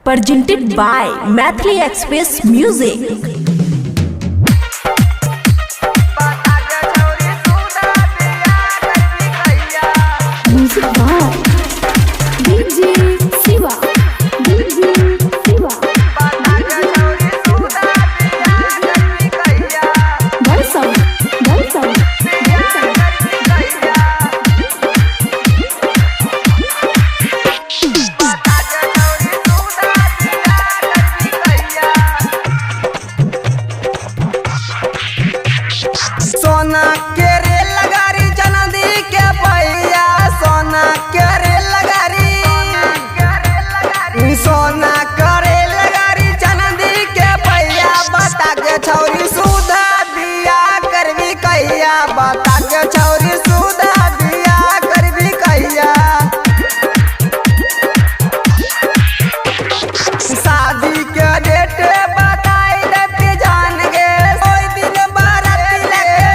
presented by Mathli Express Music. Music by DJ Siva. सोना के रे लगारी चांदी के पहिया, सोना के रे लगारी, सोना करे लगारी चांदी के पहिया। बता के छौरी सुधा दिया करबी कहिया, बता के छौरी सुधा दिया करबी कहिया। शादी के डेट बताई देती जान गे, कोई दिन बाराती लगे।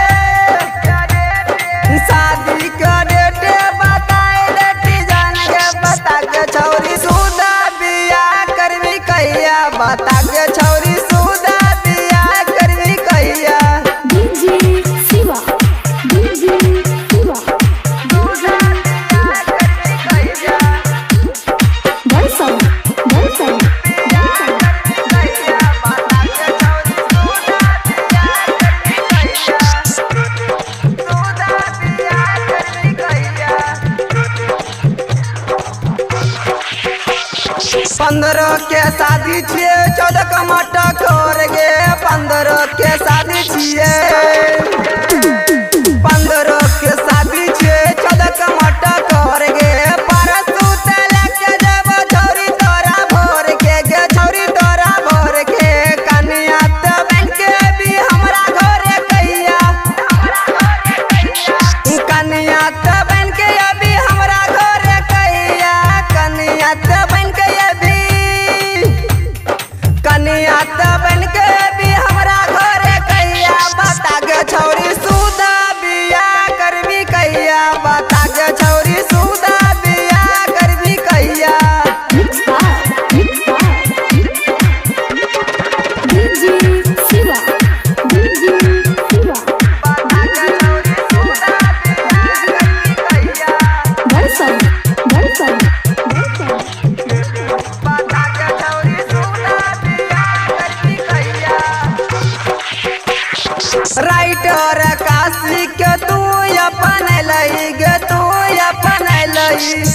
शादी के डेट बताई देती जान गे, बता के छौरी सुधा बिया करबी कहिया, बता के छौरी सुधा बिया करबी कहिया। DJ Siva. DJ Siva. Balsam. पंद्रह के शादी छिए, 14 का मटा कर गे। 15 के शादी छिए, 15 के शादी छिए, 14 का मटा कर गे। परसू ते लेके जब छौरी तोरा भोर के गे, छौरी तोरा भोर के। कन्या ते बन के भी हमरा घरे कहिया, कन्या ते बन के अभी हमरा घरे कहिया। कन्या ते बन के अभी, कन्या ते बन के भी हमरा घरे कहिया। बता के छौरी सुधा बिया करबी कहिया, बता के छौरी सुधा बिया करबी कहिया। Mix by DJ Siva. DJ Siva. बता के छौरी सुधा बिया करबी कहिया। Balsam. बता के छौरी सुधा बिया करबी कहिया। राइटर काशी के तू अपन लई गे, तू अपन लई।